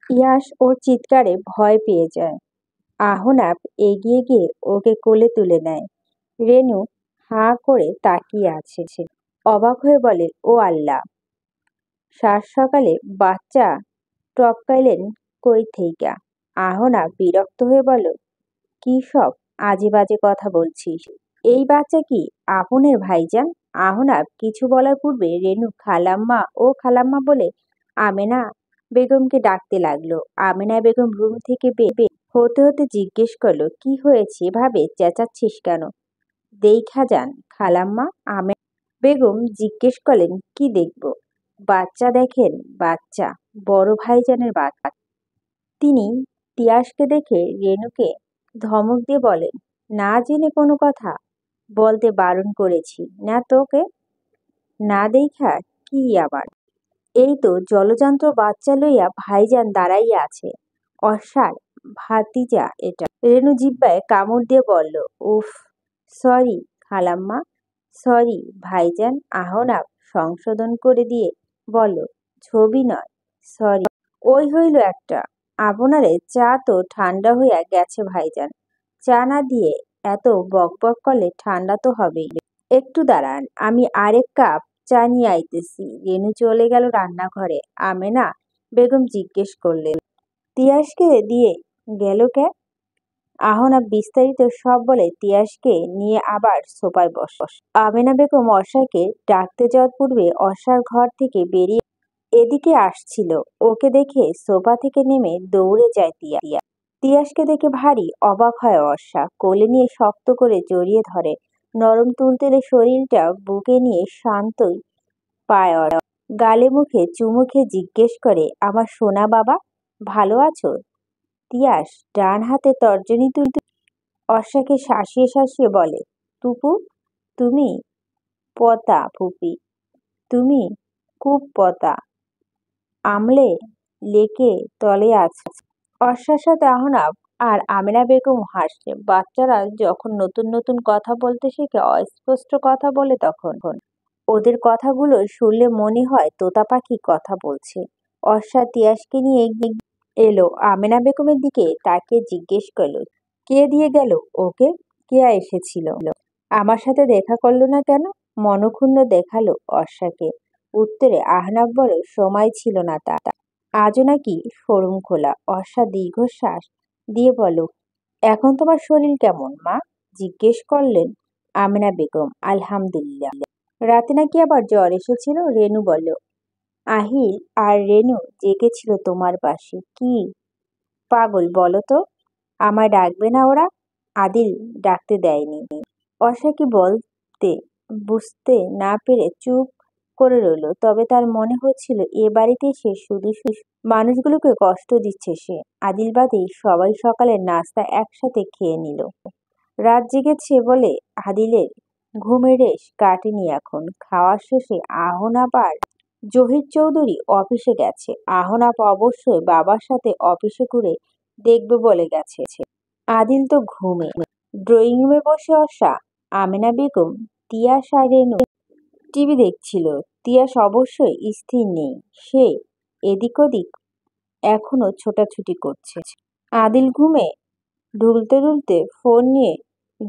ইয়াশ ওর চিৎকারে ভয় পেয়ে যায়। আহনাব এগিয়ে গিয়ে ওকে কোলে তুলে নেয়। রেনু হাঁ করে তাকিয়ে আছে, অবাক হয়ে বলে, ও আল্লাহ, সাত সকালে বাচ্চা টপকাইলেন কই থেইকা? আহনাব বিরক্ত হয়ে বলল, কি সব আজে বাজে কথা বলছিস? এই বাচ্চা কি আপনের ভাইজান? আহনাব কিছু বলার পূর্বে রেনু খালাম্মা ও খালাম্মা বলে আমেনা বেগমকে ডাকতে লাগলো। আমেনা বেগম রুম থেকে বের হতে হতে জিজ্ঞেস করলো, কি হয়েছে এভাবে চেঁচাচ্ছিস কেন? দেইখা যান খালাম্মা। আমেনা বেগম জিজ্ঞেস করলেন, কি দেখব? বাচ্চা দেখেন, বাচ্চা, বড় ভাইজানের বাচ্চা। তিনি তিয়াসকে দেখে রেনুকে ধমক দিয়ে বলেন, না জেনে কোনো কথা বলতে বারণ করেছি না তোকে? না দেইখা কি আবার? এই তো জলযন্ত্র বাচ্চা লইয়া ভাইজান দাঁড়াইয়া আছে। অসার ভাতিজা এটা। রেনু জিহ্বায় কামড় দিয়ে বলল, উফ, সরি খালাম্মা, সরি ভাইজান। আহনাব সংশোধন করে দিয়ে বলল, ছবি নয়, সরি। ওই হইল একটা। আপনারে চা তো ঠান্ডা হইয়া গেছে ভাইজান। চা না দিয়ে এত বকবক করলে ঠান্ডা তো হবেই। একটু দাঁড়ান, আমি আরেক কাপ চা নিয়ে আইতেছি। রেনু চলে গেল রান্নাঘরে। আমেনা বেগম জিজ্ঞেস করলেন, তিয়াসকে দিয়ে গেল কে? আহনাব বিস্তারিত সব বলে তিয়াসকে নিয়ে আবার সোফায় বস। আমেনা বেগম অর্ষাকে ডাকতে যাওয়ার পূর্বে অর্ষার ঘর থেকে বেরিয়ে এদিকে আসছিল। ওকে দেখে সোফা থেকে নেমে দৌড়ে যায় তিয়া। তিয়াসকে দেখে ভারী অবাক হয় অর্ষা। কোলে নিয়ে শক্ত করে জড়িয়ে ধরে। নরম তুলতুলে শরীরটা বুকে নিয়ে শান্তই পায় ওরা। গালে মুখে চুমু খেয়ে জিজ্ঞেস করে, আমার সোনা বাবা, ভালো আছো? তিয়াস ডান হাতে তর্জনী তুলতে অর্ষাকে শাসিয়ে শাসিয়ে বলে, টুপু, তুমি পতা ফুপি, তুমি খুব পতা, আমলে লেকে তলে আছে। অর্ষার সাথে আহনাব আর আমেনা বেগম হাসছে। বাচ্চারা যখন নতুন নতুন কথা বলতে শেখে, অস্পষ্ট কথা বলে, তখন ওদের কথাগুলো শুনলে মনে হয় তোতা পাখি কথা বলছে। অর্ষা তিয়াসকে নিয়ে এলো। আমেনা বেগমের দিকে তাকিয়ে জিজ্ঞেস করলো, কে দিয়ে গেল ওকে? কে এসেছিল? আমার সাথে দেখা করলো না কেন? মনক্ষুণ্ণ দেখালো অর্ষাকে। উত্তরে আহনাব বলল, সময় ছিল না তা। আজও নাকি শোরুম খোলা। অর্ষা দীর্ঘশ্বাস দিয়ে বলল, এখন তোমার শরীর কেমন মা? জিজ্ঞেস করলেন আমেনা বেগম। আলহামদুলিল্লাহ। রাতে নাকি আবার জ্বর এসেছিল? রেনু বলল। আহিল আর রেনু জেগেছিল তোমার পাশে। কি পাগল বলো তো? আমায় ডাকবে না ওরা? আদিল ডাকতে দেয়নি। অর্ষা কি বলতে বুঝতে না পেরে চুপ করে রইল। তবে তার মনে হচ্ছিল এ বাড়িতে সে শুধু শুধু মানুষগুলোকে কষ্ট দিচ্ছে সে। আদিল বাদেই সবাই সকালের নাস্তা একসাথে খেয়ে নিল। রাত জেগেছে বলে আদিলের ঘুমের রেশ কাটেনি এখন। খাওয়ার শেষে আহনাব আর জহির চৌধুরী অফিসে গেছে। আহনাব অবশ্যই বাবার সাথে অফিসে ঘুরে দেখবে বলে গেছে। আদিল তো ঘুমে। ড্রয়িং রুমে বসে অর্ষা, আমেনা বেগম, তিয়াস আর রেনু টিভি দেখছিল। তিয়াস অবশ্যই স্থির নেই। সে এদিক ওদিক এখনো ছোটাছুটি করছে। আদিল ঘুমে ঢুলতে ঢুলতে ফোন নিয়ে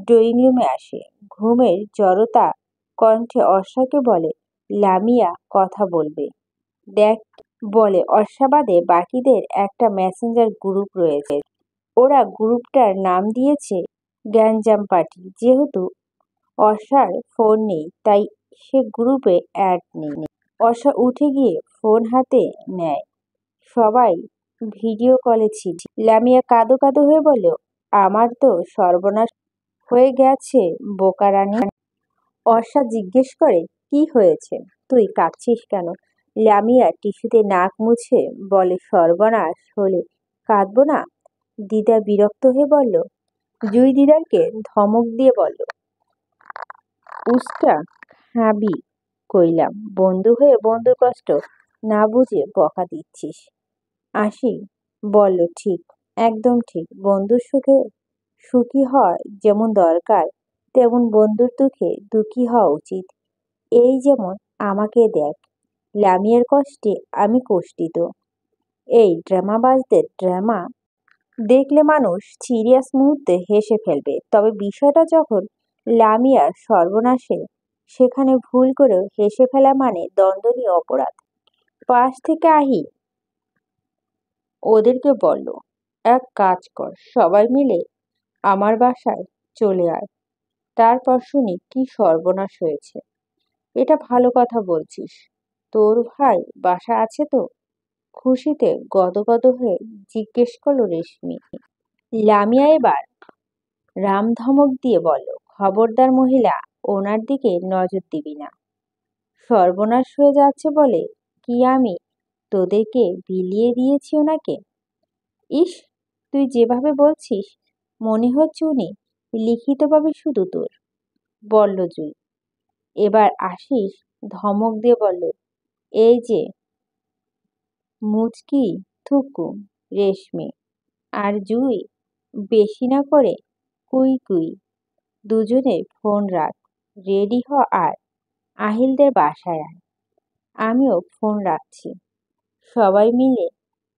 ড্রয়িং রুমে আসে। ঘুমের জড়তা কণ্ঠে অর্ষাকে বলে, লামিয়া কথা বলবে। দেখ, বলে অর্ষা বাদে বাকিদের একটা মেসেঞ্জার গ্রুপ রয়েছে। ওরা গ্রুপটার নাম দিয়েছে গ্যাঞ্জাম পার্টি। যেহেতু অর্ষার ফোন নেই তাই সে গ্রুপে অ্যাড নেই। অর্ষা উঠে গিয়ে ফোন হাতে নেয়। সবাই ভিডিও কলে ছিল। লামিয়া কাঁদো কাঁদো হয়ে বলল, আমার তো সর্বনাশ হয়ে গেছে বোকা রানী। অর্ষা জিজ্ঞেস করে, কি হয়েছে? তুই কাঁদছিস কেন? লামিয়া টিস্যুতে নাক মুছে বলে, সর্বনাশ হলে কাঁদবো না? দিদা বিরক্ত হয়ে বলল। জুই দিদাকে ধমক দিয়ে বলল, উস্কা খাবি কইলাম, বন্ধু হয়ে বন্ধুর কষ্ট না বুঝে বকা দিচ্ছিস। আসি বলল, ঠিক, একদম ঠিক। বন্ধুর সুখে সুখী হওয়া যেমন দরকার তেমন বন্ধুর দুঃখে দুঃখী হওয়া উচিত। এই যেমন আমাকে দেখ, লামিয়ার কষ্টে আমি কষ্টিত। এই ড্রামাবাজদের ড্রামা দেখলে মানুষ সিরিয়াস মুহূর্তে হেসে ফেলবে, তবে বিষয়টা যখন লামিয়ার সর্বনাশে, সেখানে ভুল করেও হেসে ফেলা মানে দণ্ডনীয় অপরাধ। পাশ থেকে ওদেরকে বলল, এক কাজ কর, সবাই মিলে আমার বাসায় চলে আয়, তারপর শুনি কি সর্বনাশ হয়েছে। এটা ভালো কথা বলছিস। তোর ভাই বাসা আছে তো? খুশিতে গদগদ হয়ে জিজ্ঞেস করলো রেশমি। লামিয়া এবার রামধমক দিয়ে বলল, খবরদার মহিলা, ওনার দিকে নজর দিবি না। সর্বনাশ হয়ে যাচ্ছে বলে কি আমি তোদেরকে বিলিয়ে দিয়েছি ওনাকে? ইস, তুই যেভাবে বলছিস মনে হচ্ছে উনি লিখিতভাবে শুধু তোর। বলল জুই। এবার আশিস ধমক দিয়ে বলল, এই যে মুচকি থুকু রেশমি আর জুই, বেশি না করে কুই কুই, দুজনে ফোন রাখ, রেডি হ আর আহিলদের বাসায় আয়। আমিও ফোন রাখছি। সবাই মিলে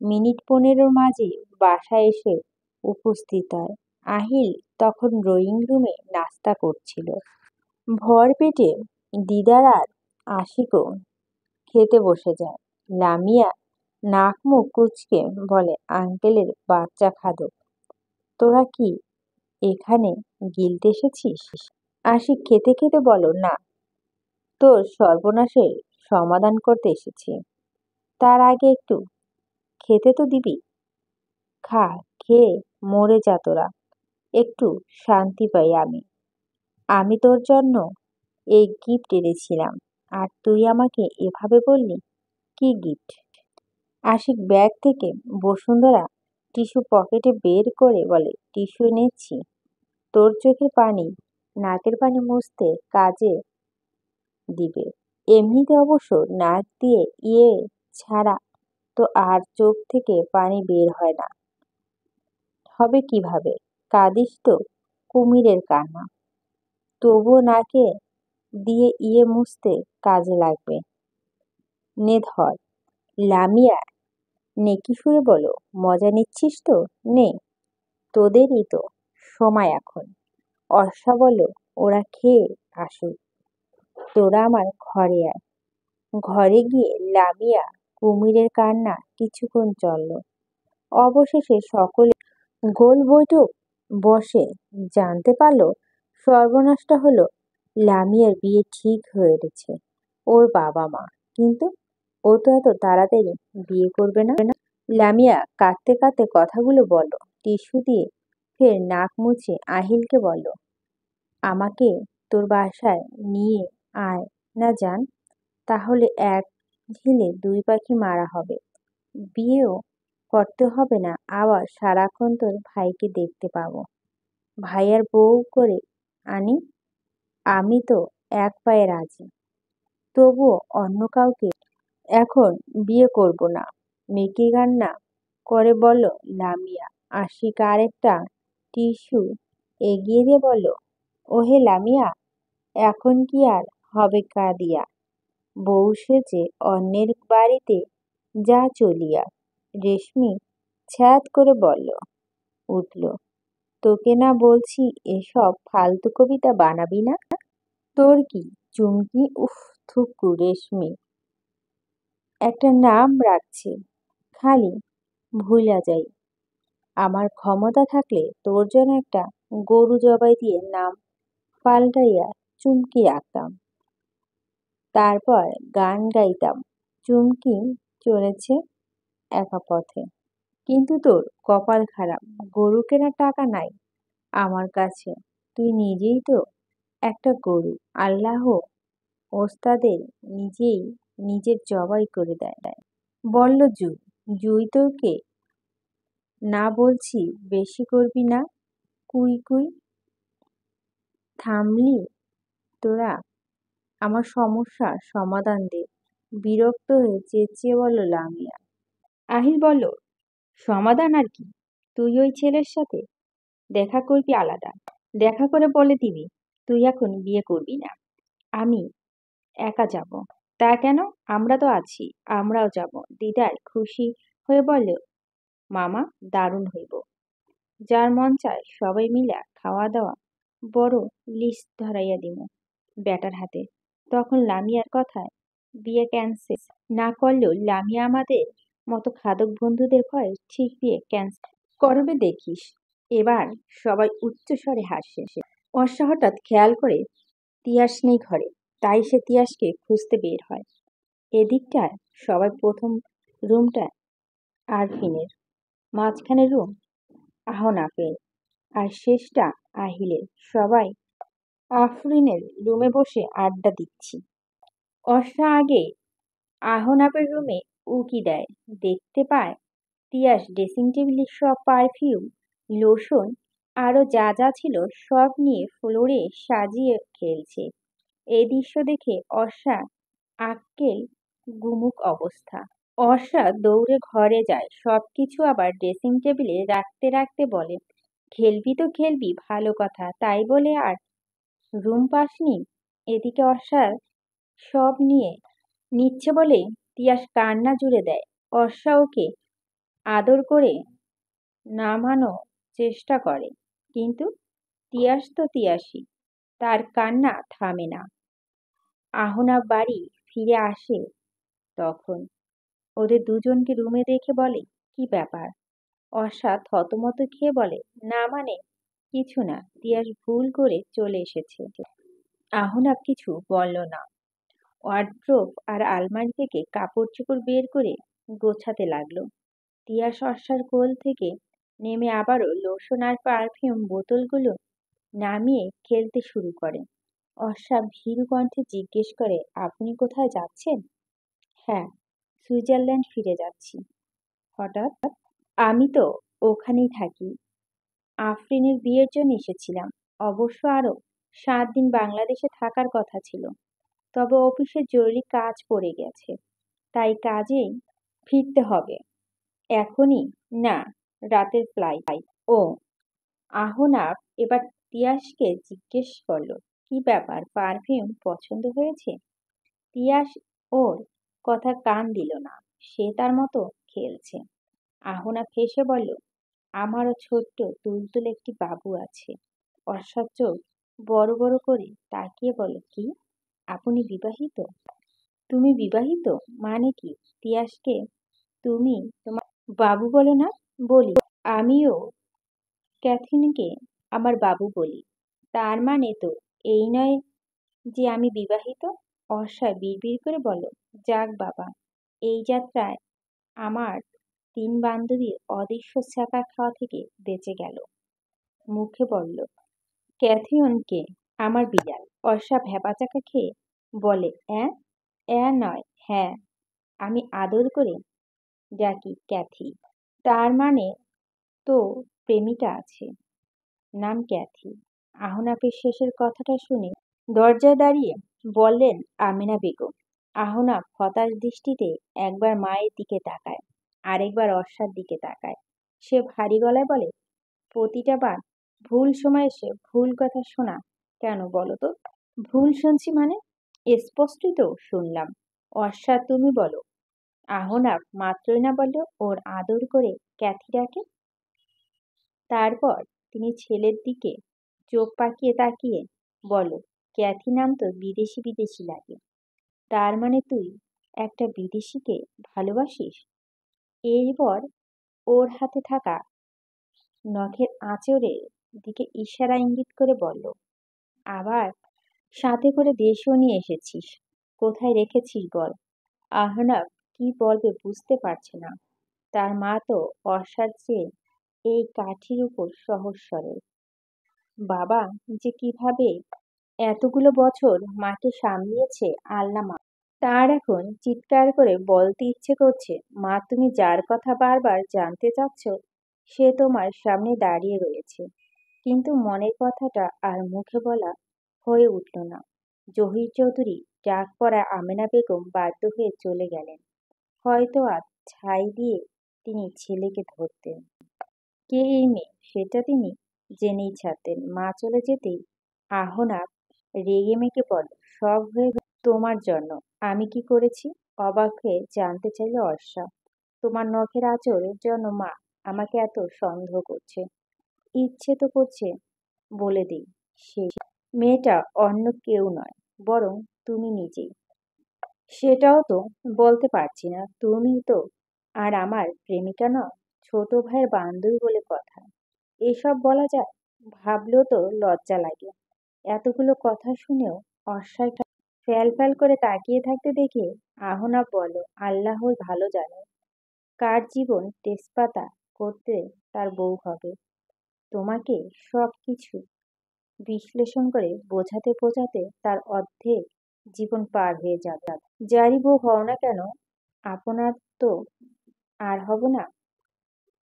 মিনিট 15 মাঝে বাসায় এসে উপস্থিত হয়। আহিল তখন ড্রয়িং রুমে নাস্তা করছিল। ভর পেটে দিদার আর আশিকও খেতে বসে যায়। লামিয়া নাক মুখ কুঁচকে বলে, আঙ্কেলের বাচ্চা খাদক, তোরা কি এখানে গিলতে এসেছিস? আশিক খেতে খেতে বলো, না, তোর সর্বনাশের সমাধান করতে এসেছি। তার আগে একটু খেতে তো দিবি। খা, খেয়ে মরে যা তোরা, একটু শান্তি পাই আমি। আমি তোর জন্য এই গিফট এনেছিলাম, আর তুই আমাকে এভাবে বললি? কি গিফট? আশিক ব্যাগ থেকে বসুন্ধরা টিস্যু পকেটে বের করে বলে, টিস্যু এনেছি, তোর চোখের পানি নাকের পানি মুছতে কাজে দিবে। এমনিতে অবশ্য নাক দিয়ে ইয়ে ছাড়া তো আর চোখ থেকে পানি বের হয় না। হবে কিভাবে? কাঁদিস তো কুমিরের কান্না। তবুও নাকে দিয়ে ইয়ে মুছতে কাজে লাগবে। নে ধর। লামিয়া নেকি সুরে বলো, মজা নিচ্ছিস তো? নে, তোদেরই তো সময় এখন। অর্ষা বলল, ওরা খেয়ে আসুক, তোরা আমার ঘরে আয়। ঘরে গিয়ে লামিয়া কুমিরের কান্না কিছুক্ষণ চলল। অবশেষে সকলে গোল বৈঠক বসে জানতে পারল সর্বনাশটা হলো লামিয়ার বিয়ে ঠিক হয়ে উঠেছে ওর বাবা মা, কিন্তু ও তো এত তাড়াতাড়ি বিয়ে করবে না। লামিয়া কাঁদতে কাঁদতে কথাগুলো বলল, টিস্যু দিয়ে ফের নাক মুছে আহিলকে বলল, আমাকে তোর বাসায় নিয়ে আয় না জান, তাহলে এক ঢিলে দুই পাখি মারা হবে। বিয়েও করতে হবে না, আবার সারাক্ষণ তোর ভাইকে দেখতে পাবো। ভাইয়ার বউ করে আনি। আমি তো এক পায়ে রাজি, তবুও অন্য কাউকে এখন বিয়ে করব না। মেকি কান্না করে বলল লামিয়া। আশিক আরেকটা টিস্যু এগিয়ে দিয়ে বলল, ওহে লামিয়া, এখন কি আর হবে কাঁদিয়া, বউ সেজে অন্যের বাড়িতে যা চলিয়া। রেশমি ছ্যাঁত করে বলল উঠল, তোকে না বলছি এসব ফালতু কবিতা বানাবি না। তোর কি চুমকি? উফ, থুকু রেশমি, একটা নাম রাখছি, খালি ভুলা যাই। আমার ক্ষমতা থাকলে তোর জন্য একটা গরু জবাই দিয়ে নাম পাল্টাইয়া চুমকি রাখতাম, তারপর গান গাইতাম, চুমকি চলেছে একা পথে। কিন্তু তোর কপাল খারাপ, গরু কেনার টাকা নাই আমার কাছে। তুই নিজেই তো একটা গরু। আল্লাহ ওস্তাদের নিজেই নিজের জবাই করে দেয়। বলল জুই। জুই, তোকে না বলছি বেশি করবি না। কুই কুই, থামলি তোরা? আমার সমস্যার সমাধান দে। বিরক্ত হয়ে চেঁচিয়ে বলল লামিয়া। আহিল বলল, সমাধান আর কি, তুই ওই ছেলের সাথে দেখা করবি আলাদা। দেখা করে বলে দিবি তুই এখন বিয়ে করবি না। আমি একা যাব। তা কেন? আমরা তো আছি, আমরাও যাব। দিদার খুশি হয়ে বলল, মামা দারুণ হইব। যার মন চায় সবাই মিলা খাওয়া দাওয়া বড় লিস্ট ধরাইয়া দিমু ব্যাটার হাতে। তখন লামিয়ার কথায় বিয়ে ক্যান্সেল না করলেও লামিয়া আমাদের মতো খাদক বন্ধুদের ভয়ে ঠিক বিয়ে ক্যান্সেল করবে দেখিস। এবার সবাই উচ্চস্বরে হাসে। অর্ষা হঠাৎ খেয়াল করে তিয়াস নেই ঘরে, তাই সে তিয়াসকে খুঁজতে বের হয়। এদিকটায় সবাই প্রথম রুমটা আরফিনের, মাঝখানের রুম আহনাফের, আর শেষটা আহিলের। সবাই আফরিনের রুমে বসে আড্ডা দিচ্ছি। অর্ষা আগে আহনাফের রুমে উকি দেয়, দেখতে পায় তিয়াস ড্রেসিং টেবিলে সব পারফিউম, লোশন আরো যা যা ছিল সব নিয়ে ফ্লোরে সাজিয়ে খেলছে। এই দৃশ্য দেখে অর্ষা আক্কেল গুমুখ অবস্থা। অর্ষা দৌড়ে ঘরে যায়, সবকিছু আবার ড্রেসিং টেবিলে রাখতে রাখতে বলে, খেলবি তো খেলবি ভালো কথা, তাই বলে আর রুম পাসনি। এদিকে অর্ষার সব নিয়ে নিচ্ছে বলেই তিয়াস কান্না জুড়ে দেয়। অর্ষা ওকে আদর করে নামানো চেষ্টা করে, কিন্তু তিয়াস তো তিয়াসই, তার কান্না থামে না। আহনা বাড়ি ফিরে আসে তখন ওদের দুজনকে রুমে দেখে বলে, কি ব্যাপার? অর্ষা থতমত খেয়ে বলে, না মানে কিছু না, তিয়াস ভুল করে চলে এসেছে। আহনাব কিছু বলল না। ওয়ার্ড্রোব আর আলমারি থেকে কাপড় চোপড় বের করে গোছাতে লাগলো। তিয়াস অর্ষার কোল থেকে নেমে আবারও লোশন আর পারফিউম বোতলগুলো নামিয়ে খেলতে শুরু করে। অর্ষা ভীরু কণ্ঠে জিজ্ঞেস করে, আপনি কোথায় যাচ্ছেন? হ্যাঁ, সুইজারল্যান্ড ফিরে যাচ্ছি। হঠাৎ? আমি তো ওখানেই থাকি। আফরিনের বিয়ের জন্য এসেছিলাম। অবশ্য আরো 7 দিন বাংলাদেশে থাকার কথা ছিল, তবে অফিসে জরুরি কাজ পড়ে গেছে, তাই কাজেই ফিরতে হবে এখনই। না, রাতের ফ্লাইট। ও, আহনাফ এবার তিয়াসকে জিজ্ঞেস করলো, কি ব্যাপার, পারফিউম পছন্দ হয়েছে? তিয়াস ওর কথা কান দিল না, সে তার মতো খেলছে। আহনাফ হেসে বলল, আমারও ছোট্ট তুলতুলে একটি বাবু আছে। অর্ষার চোখ বড় বড় করে তাকিয়ে বলে, কি, আপনি বিবাহিত? তুমি বিবাহিত মানে কি? তিয়াসকে তুমি তোমার বাবু বলো না? বলি, আমিও ক্যাথরিনকে আমার বাবু বলি। তার মানে তো এই নয় যে আমি বিবাহিত। অর্ষা বিড়বিড় করে বলল, যাক বাবা, এই যাত্রায় আমার 3 বান্ধবীর অদৃশ্য ছ্যাঁকা খাওয়া থেকে বেঁচে গেল। মুখে বলল, ক্যাথরিনকে আমার বিড়াল। অর্ষা ভ্যাবাচাকা খেয়ে বলে, নয়, হ্যাঁ, আমি আদর করে ডাকি ক্যাথি। তার মানে তো প্রেমিকা আছে, নাম ক্যাথি। আহনাফের শেষের কথাটা শুনে দরজায় দাঁড়িয়ে বললেন আমিনা বেগম। আহনাফ হতাশ দৃষ্টিতে একবার মায়ের দিকে তাকায়, আরেকবার অর্ষার দিকে তাকায়। সে ভারী গলায় বলে, প্রতিটা বার ভুল সময় এসে ভুল কথা শোনা কেন বলো তো? ভুল শুনছি মানে? স্পষ্টই তো শুনলাম। অর্ষা তুমি বলো। আহনাফ মাত্রই না বলল ওর আদর করে ক্যাথি ডাকে। তারপর তিনি ছেলের দিকে চোখ পাকিয়ে তাকিয়ে বলল, ক্যাথি নাম তো বিদেশি বিদেশি লাগে। তার মানে তুই একটা বিদেশিকে ভালোবাসিস? এরপর ওর হাতে থাকা নখের আঁচড়ের দিকে ইশারা ইঙ্গিত করে বলল, আবার সাথে করে দেশও নিয়ে এসেছিস, কোথায় রেখেছিস বল? আহনাফ কি বলবে বুঝতে পারছে না। তার মা তো অর্ষার চেয়ে এই কাঠির উপর সহজ সরল। বাবা যে কিভাবে এতগুলো বছর মাকে সামলিয়েছে আল্লাহ মা। তার এখন চিৎকার করে বলতে ইচ্ছে করছে, মা তুমি যার কথা বারবার জানতে চাচ্ছ সে তোমার সামনে দাঁড়িয়ে রয়েছে। কিন্তু মনের কথাটা আর মুখে বলা হয়ে উঠল না। জহির চৌধুরী ডাক পড়া আমেনা বেগম বাধ্য হয়ে চলে গেলেন। হয়তো আজ ছাই দিয়ে তিনি ছেলেকে ধরতেন। কে এই মেয়ে সেটা তিনি জেনেই ছাড়তেন। মা চলে যেতেই আহনাফ রেগে মেগে পড়ল, সব হয়ে তোমার জন্য। আমি কি করেছি? অবাক হয়ে জানতে চাইল অর্ষা। তোমার নখের আঁচড়ের জন্য মা আমাকে এত সন্দেহ করছে। ইচ্ছে তো করছে বলে দিই সে মেয়েটা অন্য কেউ নয়, বরং তুমি নিজেই। সেটাও তো বলতে পারছি না। তুমি তো আর আমার প্রেমিকা নও, ছোট ভাইয়ের বান্ধবী বলে কথা। এসব বলা যায়? ভাবলেও তো লজ্জা লাগে। এতগুলো কথা শুনেও অস্বীকার ফ্যাল ফ্যাল করে তাকিয়ে থাকতে দেখে আহনাফ বলল, আল্লাহই ভালো জানে কার জীবন তেজপাতা করতে তার বউ হবে। তোমাকে সব কিছু বিশ্লেষণ করে বোঝাতে বোঝাতে তার অর্ধেক জীবন পার হয়ে যাবে। যারই বউ হও না কেন, আপনার তো আর হব না।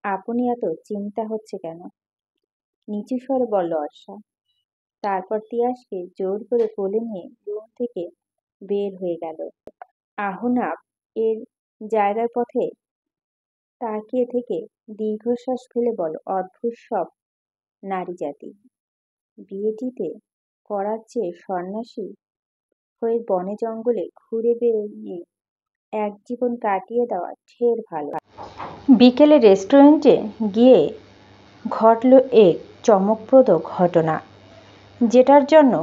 আপনি এত চিন্তা হচ্ছে কেন? নিচু স্বরে বলল অর্ষা। তারপর তিয়াসকে জোর করে কোলে নিয়ে রুম থেকে বের হয়ে গেল। আহনাফ এর জায়গার পথে তাকিয়ে থেকে দীর্ঘশ্বাস ফেলে বলল, অদ্ভুত সব নারী জাতি। বিয়েটিতে করার চেয়ে সন্ন্যাসী হয়ে বনে জঙ্গলে ঘুরে বেড়িয়ে এক জীবন কাটিয়ে দেওয়া ঢের ভালো। বিকেলে রেস্টুরেন্টে গিয়ে ঘটল এক চমকপ্রদ ঘটনা, যেটার জন্য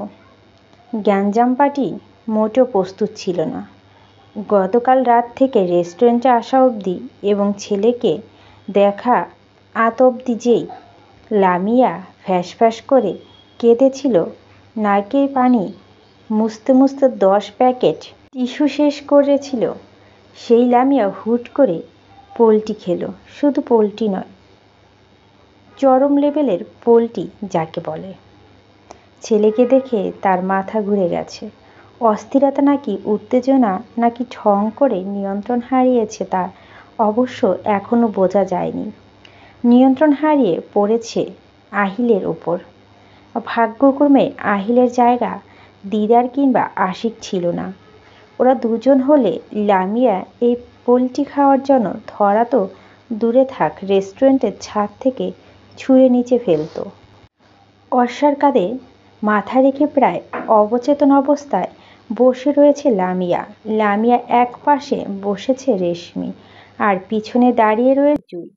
গ্যাঞ্জাম পার্টি মোটেও প্রস্তুত ছিল না। গতকাল রাত থেকে রেস্টুরেন্টে আসা অবধি এবং ছেলেকে দেখা আত অবধি যেই লামিয়া ফ্যাঁস ফ্যাঁস করে কেঁদেছিল, নাকের পানি মুছতে মুছতে 10 প্যাকেট টিস্যু শেষ করেছিল, সেই লামিয়া হুট করে পোলটি খেলো। শুধু পোলটি নয়, চরম লেভেলের পোলটি যাকে বলে। ছেলেকে দেখে তার মাথা ঘুরে গেছে। অস্থিরতা নাকি উত্তেজনা নাকি ঢং করে নিয়ন্ত্রণ হারিয়েছে তা অবশ্য এখনো বোঝা যায়নি। নিয়ন্ত্রণ হারিয়ে পড়েছে আহিলের ওপর। ভাগ্যক্রমে আহিলের জায়গা দিদার কিংবা আশিক ছিল না। ওরা দুজন হলে লামিয়া এই পোলট্রি খাওয়ার জন্য ধরা তো দূরে থাক, রেস্টুরেন্টের ছাদ থেকে ছুঁড়ে নিচে ফেলত। অর্ষার কাঁধে মাথা রেখে প্রায় অবচেতন অবস্থায় বসে রয়েছে লামিয়া। লামিয়া এক পাশে বসেছে রেশমি, আর পিছনে দাঁড়িয়ে রয়েছে জুই।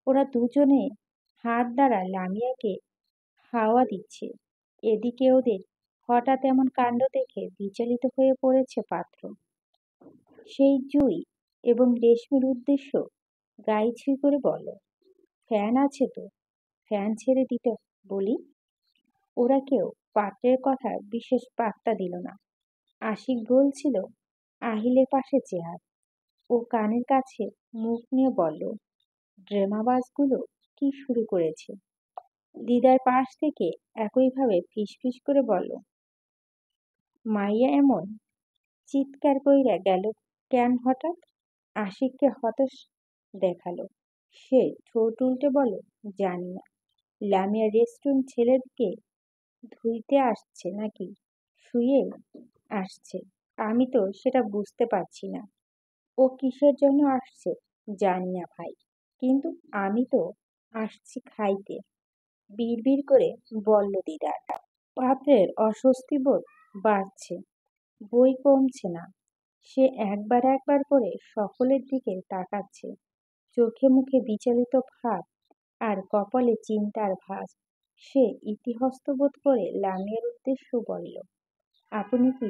ওরা দুজনে হাত দ্বারা লামিয়াকে হাওয়া দিচ্ছে। এদিকে ওদের হঠাৎ এমন কাণ্ড দেখে বিচলিত হয়ে পড়েছে পাত্র। সেই জুই এবং রেশমির উদ্দেশ্য গাইছুই করে বলল, ফ্যান আছে তো, ফ্যান ছেড়ে দিতে বলি। ওরা কেউ পাত্রের কথা বিশেষ পাত্তা দিল না। আশিক বলছিল আহিলের পাশে চেয়ার। ও কানের কাছে মুখ নিয়ে বলল, ড্রামাবাজগুলো কি শুরু করেছে? দিদার পাশ থেকে একইভাবে ফিসফিস করে বলল, মাইয়া এমন চিৎকার কইরা গেল কেন হঠাৎ? আশিককে হতাশ দেখালো। সে ঠোঁট উল্টে বলল, জানি না। লামিয়া রেস্টুরেন্ট ছেলেকে ধুইতে আসছে নাকি শুয়ে আসছে, আমি তো সেটা বুঝতে পারছি না। ও কিসের জন্য আসছে জানি না ভাই, কিন্তু আমি তো আসছি খাইতে, বিড়বিড় করে বলল দিদার। পাত্রের অস্বস্তি বোধ বাড়ছে, বই কমছে না। সে একবার একবার করে সকলের দিকে তাকাচ্ছে, চোখে মুখে বিচলিত ভাব আর কপালে চিন্তার ভাঁজ। সে ইতস্তত বোধ করে লামিয়ার উদ্দেশ্য বলল, আপনি কি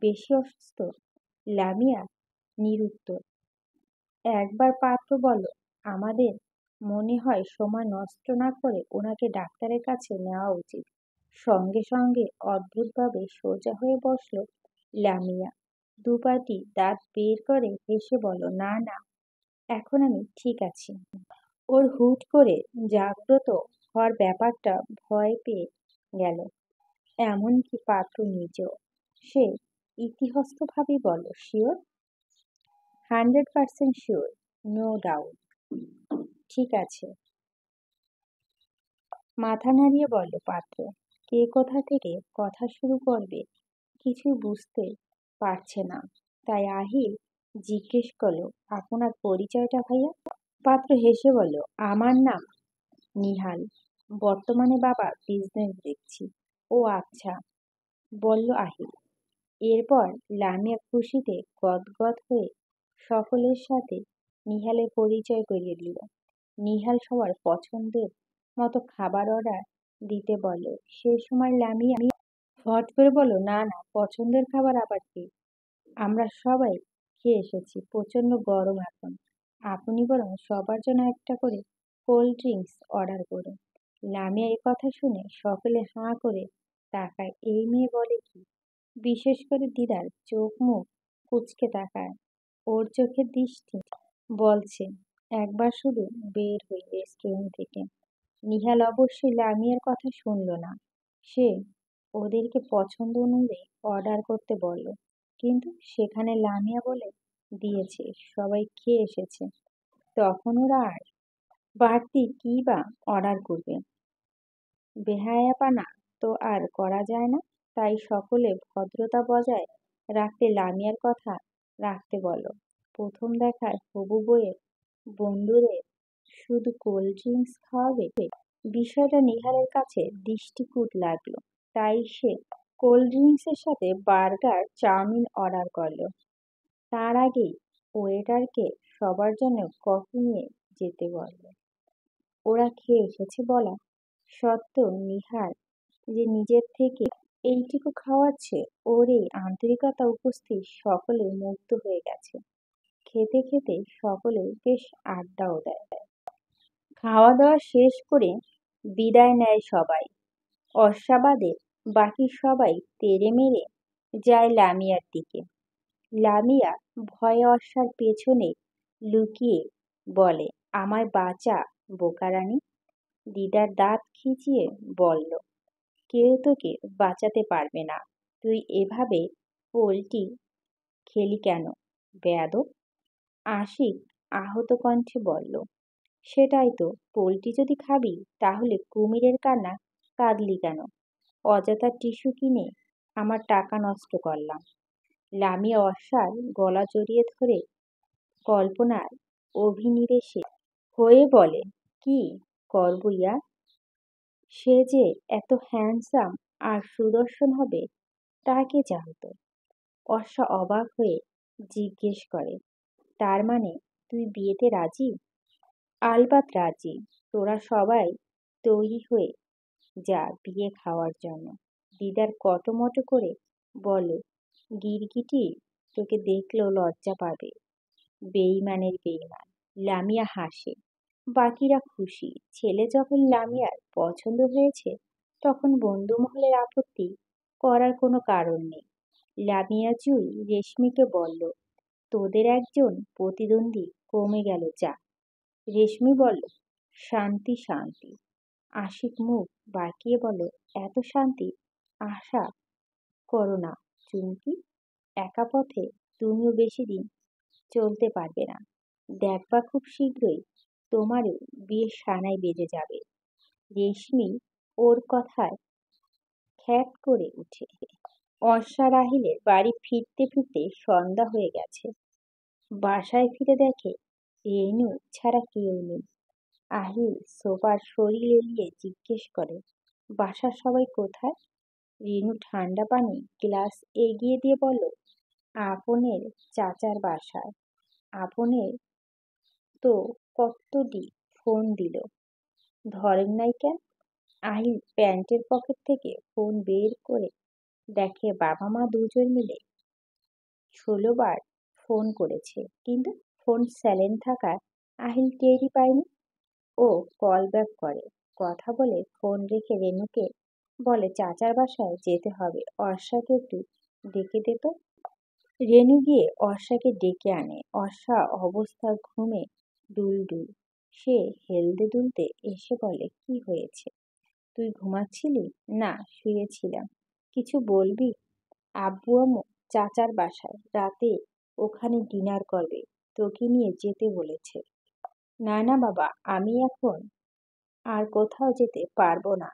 বেশি অসুস্থ? লামিয়া নিরুত্তর। একবার পাত্র বলল, আমাদের মনে হয় সময় নষ্ট না করে ওনাকে ডাক্তারের কাছে নেওয়া উচিত। সঙ্গে সঙ্গে অদ্ভুতভাবে সোজা হয়ে বসল লামিয়া। দুপাটি দাঁত বের করে হেসে বলল, না না, এখন আমি ঠিক আছি। ওর হুট করে জাগ্রত হওয়ার ব্যাপারটা ভয় পেয়ে গেল, এমনকি পাত্র নিজেও। সে ইতস্ততভাবেই বলল, শিওর? 100% sure, no doubt. ঠিক আছে, মাথা নাড়িয়ে বলল পাত্র। কে কোথা থেকে কথা শুরু করবে কিছুই বুঝতে পারছে না, তাই আহিল জিজ্ঞেস করলো, আপনার পরিচয়টা ভাইয়া? পাত্র হেসে বলল, আমার নাম নিহাল, বর্তমানে বাবা বিজনেস দেখছি। ও আচ্ছা, বলল আহিল। এরপর লামিয়া খুশিতে গদগদ হয়ে সকলের সাথে নিহালের পরিচয় করিয়ে দিল। নিহাল সবার পছন্দের মতো খাবার অর্ডার দিতে বলল। সেই সময় লামিয়া ফট করে বলল, না না, পছন্দের খাবার আবার কি? আমরা সবাই খেয়ে এসেছি, প্রচন্ড গরম এখন। আপনি বরং সবার জন্য একটা করে কোল্ড ড্রিঙ্কস অর্ডার করুন। লামিয়া এই কথা শুনে সকলে হাঁ করে তাকায়। এই মেয়ে বলে কি? বিশেষ করে দিদার চোখ মুখ কুঁচকে তাকায়। ওর চোখের দৃষ্টি বলছে একবার শুধু বের হই রেস্টুরেন্ট থেকে। নিহাল অবশ্যই লামিয়ার কথা শুনল না। সে ওদেরকে পছন্দ অনুযায়ী অর্ডার করতে বলল, কিন্তু সেখানে লামিয়া বলে দিয়েছে সবাই খেয়ে এসেছে। তখন ওরা আর বাড়তি কি বা অর্ডার করবে? বেহায়াপনা তো আর করা যায় না। তাই সকলে ভদ্রতা বজায় রাখতে লামিয়ার কথা রাখতে বলল। প্রথম দেখায় হবু বউয়ের বন্ধুদের শুধু কোল্ড ড্রিঙ্কস খাওয়াবে? বিষয়টা নিহারের কাছে দৃষ্টিকূট লাগলো। তাই সে কোল্ড ড্রিঙ্কসের সাথে বার্গার চাউমিন অর্ডার করলো। তার আগেই ওয়েটারকে সবার জন্য কফি নিয়ে যেতে বলল। ওরা খেয়ে এসেছে বলা সত্ত্বেও নিহার যে নিজের থেকে এইটুকু খাওয়াচ্ছে, ওর এই আন্তরিকতা উপস্থিত সকলে মুগ্ধ হয়ে গেছে। খেতে খেতে সকলে বেশ আড্ডাও দেয়। খাওয়া দাওয়া শেষ করে বিদায় নেয় সবাই। অস্বাবাদে বাকি সবাই তেড়ে মেরে যায় লামিয়ার দিকে। লামিয়া ভয়ে অশ্বার পেছনে লুকিয়ে বলে, আমায় বাঁচা বোকারানী। দিদার দাঁত খিচিয়ে বলল, কেউ তোকে বাঁচাতে পারবে না। তুই এভাবে পোলটি খেলি কেন বেয়াদব? আশিক আহত কণ্ঠে বলল, সেটাই তো, পোলটি যদি খাবি তাহলে কুমিরের কান্না কাঁদলি কেন? অযথা টিস্যু কিনে আমার টাকা নষ্ট করলাম। লামিয়া অশ্বার গলা জড়িয়ে ধরে কল্পনার অভিনিবেশে হয়ে বলে, কি করবো ইয়া? সে যে এত হ্যান্ডসাম আর সুদর্শন হবে তা কে জানতো? অর্ষা অবাক হয়ে জিজ্ঞেস করে, তার মানে তুই বিয়েতে রাজি? আলবাত রাজি। তোরা সবাই তৈরি হয়ে যা বিয়ে খাওয়ার জন্য। দিদার কটমটো করে বলে, গিরগিটি তোকে দেখলেও লজ্জা পাবে। বেইমানের বেইমান। লামিয়া হাসে। বাকিরা খুশি। ছেলে যখন লামিয়ার পছন্দ হয়েছে তখন বন্ধুমহলের আপত্তি করার কোনো কারণ নেই। লামিয়া জুই রেশমিকে বলল, তোদের একজন প্রতিদ্বন্দ্বী কমে গেল যা। রেশমি বলল, শান্তি শান্তি। আশিক মুখ বাঁকিয়ে বলল, এত শান্তি আশা করো না চুমকি। একা পথে তুমিও বেশি দিন চলতে পারবে না। দেখবা খুব শীঘ্রই তোমারও বিয়ের সানাই বেজে যাবে। রেশমি ওর কথায় খ্যাত করে উঠে। অর্ষা রাহিলের বাড়ি ফিরতে ফিরতে সন্ধ্যা হয়ে গেছে। বাসায় ফিরে দেখে রেনু ছাড়া কেউ নেই। আহিল সোফার শরীর এলিয়ে জিজ্ঞেস করে, বাসার সবাই কোথায়? রেনু ঠান্ডা পানি গ্লাস এগিয়ে দিয়ে বলল, আপনের চাচার বাসায়। আপনের তো কতটি ফোন দিল, ধরেন নাই কেন? আহিল প্যান্টের পকেট থেকে ফোন বের করে দেখে বাবা মা দুজন মিলে 16 বার ফোন করেছে, কিন্তু ফোন সাইলেন্ট থাকায় আহিল টেরই পায়নি। ও কল ব্যাক করে। কথা বলে ফোন রেখে রেনুকে বলে, চাচার বাসায় যেতে হবে, অর্ষাকে একটু ডেকে দে তো। রেনু গিয়ে অর্ষাকে ডেকে আনে। অর্ষা অবস্থা ঘুমে ডুলডুল। সে হেলদে দুলতে এসে বলে, কি হয়েছে? তুই ঘুমাচ্ছিলি? না, শুয়েছিলাম। কিছু বলবি? আব্বু আম্মু চাচার বাসায়, রাতে ওখানে ডিনার করবে, তোকে নিয়ে যেতে বলেছে। না না বাবা, আমি এখন আর কোথাও যেতে পারবো না।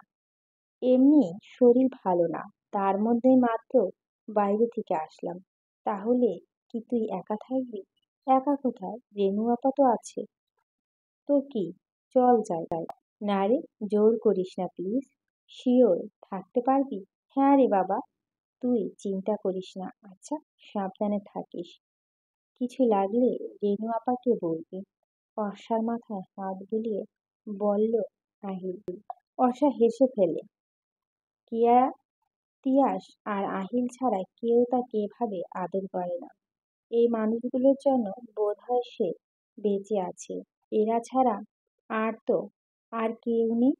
এমনি শরীর ভালো না, তার মধ্যেই মাত্র বাইরে থেকে আসলাম। তাহলে কি তুই একা থাকবি? একা কোথায়, রেনু আপা তো আছে। তো কি, চল যাই। না রে, জোর করিস না প্লিজ। শিওর থাকতে পারবি? হ্যাঁ রে বাবা, তুই চিন্তা করিস না, আচ্ছা? সাবধানে থাকিস। কিছু লাগলে রেনু আপাকে বলবে। অর্ষার মাথায় হাত বুলিয়ে বলল আহিল। অর্ষা হেসে ফেলে। কিয়া তিয়াস আর আহিল ছাড়া কেউ তাকে এভাবে আদর করে না। এই মানুষগুলোর জন্য বোধহয় সে বেঁচে আছে। এরা ছাড়া আর তো আর কেউ নেই।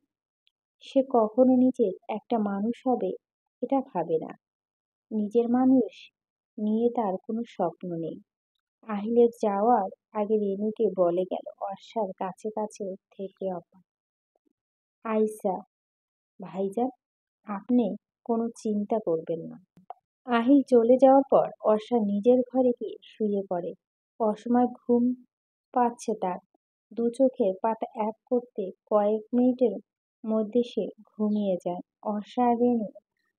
সে কখনো নিজের একটা মানুষ হবে এটা ভাবে না। নিজের মানুষ নিয়ে তার কোনো স্বপ্ন নেই। আহিলের যাওয়ার আগে রেনুকে বলে গেল, অর্ষার কাছে কাছে থেকে আপা। আইসা ভাইজান, আপনি কোনো চিন্তা করবেন না। আহিল চলে যাওয়ার পর অর্ষা নিজের ঘরে গিয়ে শুয়ে পড়ে। অসময় ঘুম পাচ্ছে তার। দু চোখের পাতা এক করতে কয়েক মিনিটের মধ্যে সে ঘুমিয়ে যায়। অর্ষা আর রেনু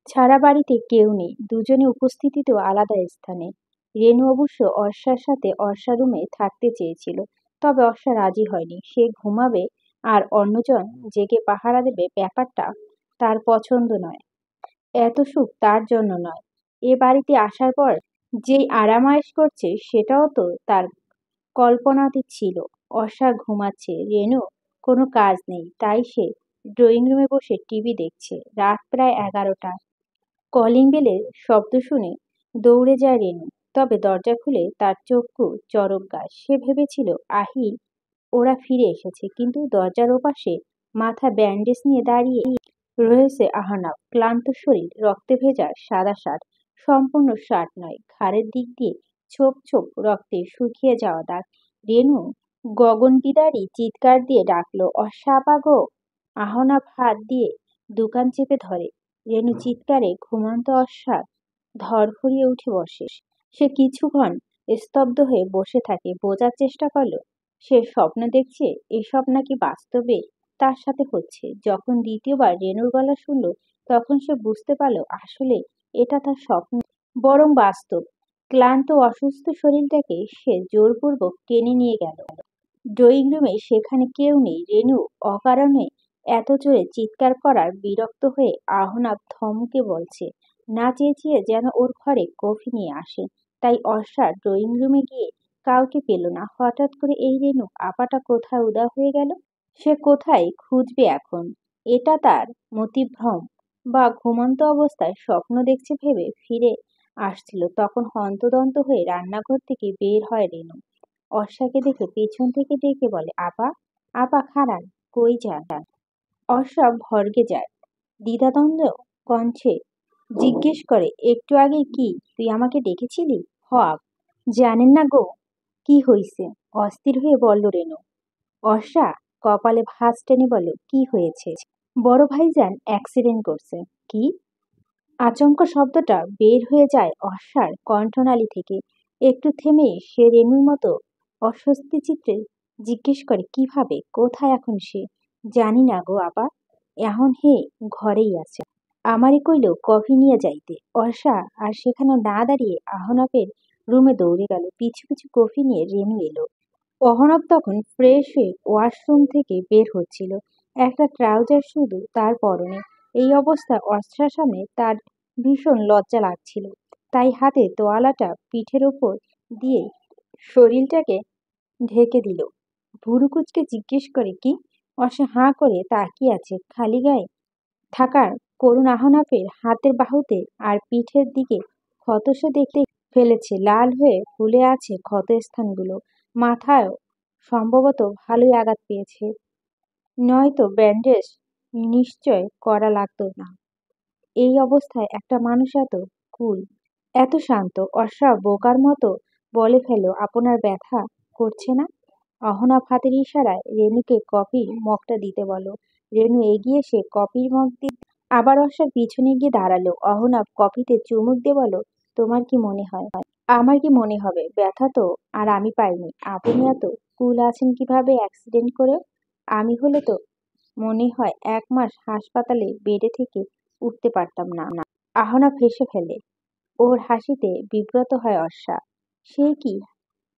ছাড়া বাড়িতে কেউ নেই। দুজনে উপস্থিতিতেও আলাদা স্থানে। রেনু অবশ্য অর্ষার সাথে অর্ষা রুমে থাকতে চেয়েছিল, তবে অর্ষা রাজি হয়নি। সে ঘুমাবে আর অন্যজন জেগে পাহারা দেবে, ব্যাপারটা তার পছন্দ নয়। এত সুখ তার জন্য নয়। এ বাড়িতে আসার পর যেই আরামায়েশ করছে সেটাও তো তার কল্পনাতে ছিল। অর্ষা ঘুমাচ্ছে, রেনু কোনো কাজ নেই, তাই সে ড্রয়িং রুমে বসে টিভি দেখছে। রাত প্রায় 11টা। কলিং বেলের শব্দ শুনে দৌড়ে যায় রেনু। তবে দরজা খুলে তার চক্ষু চরক গাছ। সে ভেবেছিল আহিল ওরা ফিরে এসেছে, কিন্তু দরজার ওপাশে মাথা ব্যান্ডেজ নিয়ে দাঁড়িয়ে রয়েছে আহনাব। ক্লান্ত শরীর, রক্তে ভেজা সাদা শার্ট, সম্পূর্ণ শার্ট নয়, ঘাড়ের দিক দিয়ে ছোপ ছোপ রক্তে শুকিয়ে যাওয়া দাগ। রেনু গগনবিদারী চিৎকার দিয়ে ডাকলো, অর্ষা আপা গো! আহনাব হাত দিয়ে দোকান চেপে ধরে। রেনু চিৎকারে ঘুমন্ত অর্ষার ধড়ফড়িয়ে উঠে বসে। সে কিছুক্ষণ স্তব্ধ হয়ে বসে থাকে, বোঝার চেষ্টা করলো সে স্বপ্ন দেখছে, এসব নাকি বাস্তবে তার সাথে হচ্ছে। যখন দ্বিতীয়বার রেনুর গলা শুনল, তখন সে বুঝতে পারল আসলে এটা তার স্বপ্ন বরং বাস্তব। ক্লান্ত অসুস্থ শরীরটাকে সে জোরপূর্বক টেনে নিয়ে গেল ড্রয়িং রুমে। সেখানে কেউ নেই। রেনু অকারণে এত জোরে চিৎকার করার বিরক্ত হয়ে আহনাব ধমকে বলছে, না চেঁচিয়ে যেন ওর ঘরে কফি নিয়ে আসে। তাই অর্ষা ড্রয়িং রুমে গিয়ে কাউকে পেল না। হঠাৎ করে এই রেনু আপাটা কোথায় উধাও হয়ে গেল? সে কোথায় খুঁজবে এখন? এটা তার মতিভ্রম, বা ঘুমন্ত অবস্থায় স্বপ্ন দেখছে ভেবে ফিরে আসছিল। তখন হন্তদন্ত হয়ে রান্নাঘর থেকে বের হয় রেনু। অর্ষাকে দেখে পেছন থেকে ডেকে বলে, আপা, আপা খাড়ান, কই যান? অর্ষা ভরকে যায়। দ্বিধাদ্বন্দ্ব কণ্ঠে জিজ্ঞেস করে, একটু আগে কি তুই আমাকে ডেকেছিলি? হ আপ। জানেন না গো কি হইছে? অস্থির হয়ে বলল রেনু। অর্ষা কপালে ভাঁজ টেনে বলল, কি হয়েছে? বড় ভাইজান অ্যাক্সিডেন্ট করছে। কি? আচমকা শব্দটা বের হয়ে যায় অর্ষার কণ্ঠনালী থেকে। একটু থেমে সে রেনুর মতো অস্বস্তি চিত্রে জিজ্ঞেস করে, কিভাবে? কোথায় এখন সে? জানি না গো আপা, এখন হে ঘরেই আছে। আমারে কইল কফি নিয়ে যাইতে। অর্ষা আর সেখানে না দাঁড়িয়ে আহনাফের রুমে দৌড়ে গেল। পিছু পিছু কফি নিয়ে রেনু এলো। অহনাব তখন ফ্রেশ হয়ে ওয়াশরুম থেকে বের হচ্ছিল। একটা ট্রাউজার শুধু তার পরনে। এই অবস্থায় অর্ষার সামনে তার ভীষণ লজ্জা লাগছিল। তাই হাতে তোয়ালাটা পিঠের ওপর দিয়ে শরীরটাকে ঢেকে দিল। ভুরু কুঁচকে জিজ্ঞেস করে, কি? অর্ষা হাঁ করে তাকিয়ে আছে। খালি গায়ে থাকার করুণ আহনাফের হাতের বাহুতে আর পিঠের দিকে ক্ষত সে দেখতে ফেলেছে। লাল হয়ে ফুলে আছে ক্ষতস্থানগুলো। মাথায়ও সম্ভবত ভালোই আঘাত পেয়েছে, নয়তো ব্যান্ডেজ নিশ্চয় করা লাগতো না। এই অবস্থায় একটা মানুষ এত কুল, এত শান্ত। অর্ষা বোকার মতো বলে ফেলল, আপনার ব্যথা করছে না? অহনাফ হাতের ইশারায় রেনুকে কফির মগটা দিতে বলো। রেনু এগিয়ে এসে কফির মগ দিয়ে আবার অর্ষার পিছনে গিয়ে দাঁড়ালো। অহনাফ কফিতে চুমুক দিয়ে বলো, তোমার কি মনে হয়? আমার কি মনে হবে? ব্যথা তো আর আমি পাইনি। আপনি এত কুল আছেন কিভাবে অ্যাক্সিডেন্ট করে? আমি হলে তো মনে হয় 1 মাস হাসপাতালে বেডে থেকে উঠতে পারতাম না। আহনাফ হেসে ফেলে। ওর হাসিতে বিব্রত হয় অর্ষা। সে কি